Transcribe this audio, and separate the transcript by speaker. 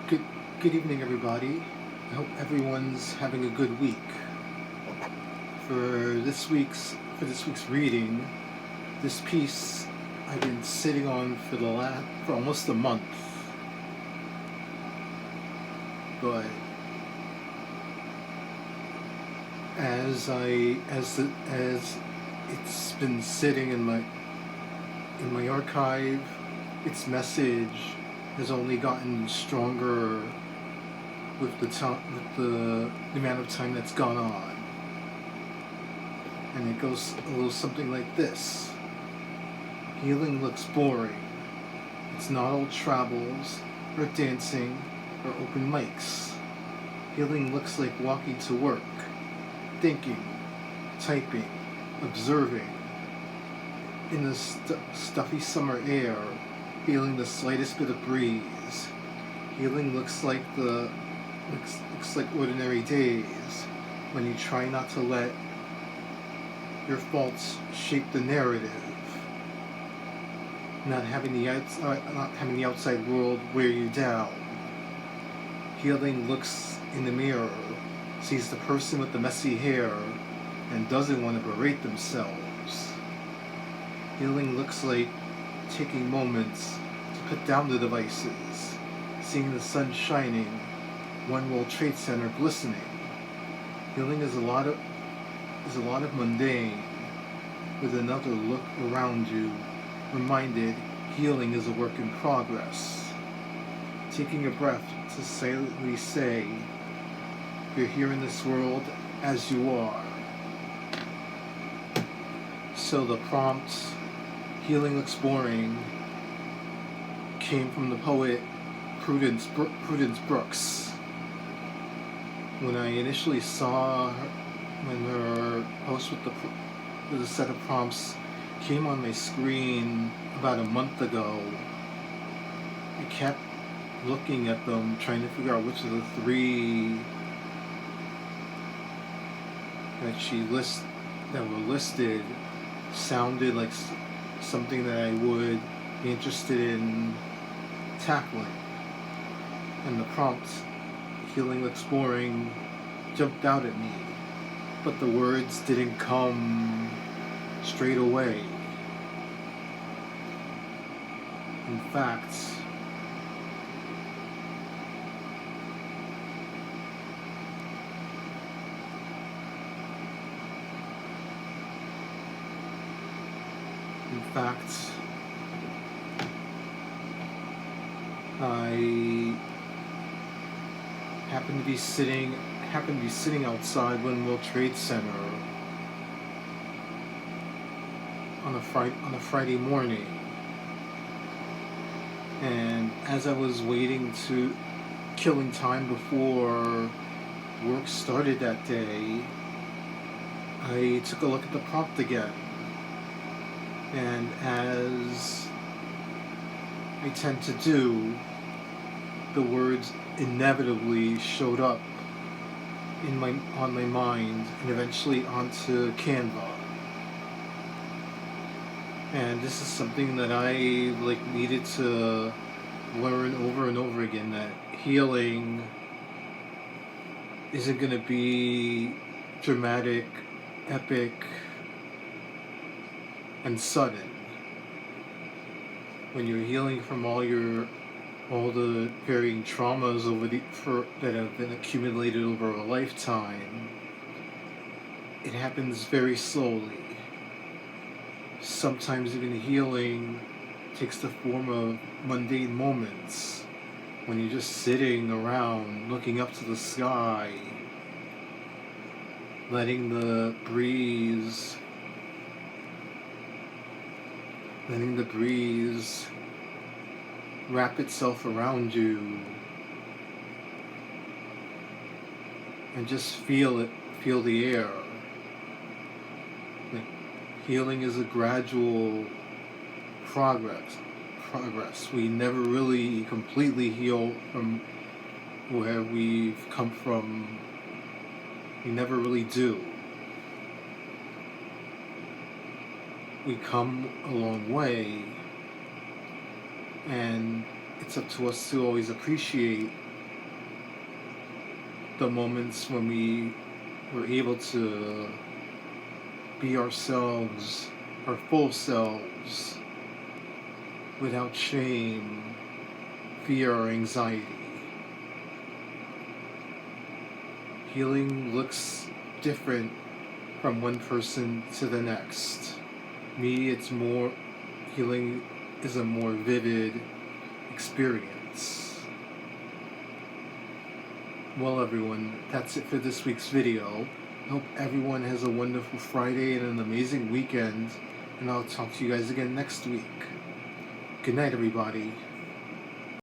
Speaker 1: Good, good evening, everybody. I hope everyone's having a good week. For this week's reading, this piece I've been sitting on for almost a month, but as it's been sitting in my archive, its message has only gotten stronger with the amount of time that's gone on. And it goes a little something like this. Healing looks boring. It's not all travels, or dancing, or open mics. Healing looks like walking to work, thinking, typing, observing, in the stuffy summer air, feeling the slightest bit of breeze. Healing looks like ordinary days when you try not to let your faults shape the narrative. Not having the outside world wear you down. Healing looks in the mirror, sees the person with the messy hair, and doesn't want to berate themselves. Healing looks like taking moments to put down the devices, seeing the sun shining, one World Trade Center glistening. Healing is a lot of mundane, with another look around you, reminded healing is a work in progress. Taking a breath to silently say, you're here in this world as you are. So the prompt, healing looks boring, came from the poet Prudence Brooks. When I initially saw when her post with a set of prompts came on my screen about a month ago, I kept looking at them, trying to figure out which of the three that were listed sounded like something that I would be interested in tackling. And the prompt, healing looks boring, jumped out at me, but the words didn't come straight away. In fact, I happened to be sitting outside one World Trade Center on a Friday morning, and as I was killing time before work started that day, I took a look at the prompt again, and as I tend to do, the words inevitably showed up on my mind and eventually onto Canva. And this is something that I needed to learn over and over again, that healing isn't going to be dramatic, epic, and sudden. When you're healing from all the varying traumas that have been accumulated over a lifetime, it happens very slowly. Sometimes even healing takes the form of mundane moments, when you're just sitting around looking up to the sky, letting the breeze wrap itself around you, and just feel the air. Healing is a gradual progress. We never really completely heal from where we've come from. We never really do. We come a long way, and it's up to us to always appreciate the moments when we were able to be ourselves, our full selves, without shame, fear, or anxiety. Healing looks different from one person to the next. Me, it's more, healing is a more vivid experience. Well, everyone, that's it for this week's video. I hope everyone has a wonderful Friday and an amazing weekend, and I'll talk to you guys again next week. Good night, everybody.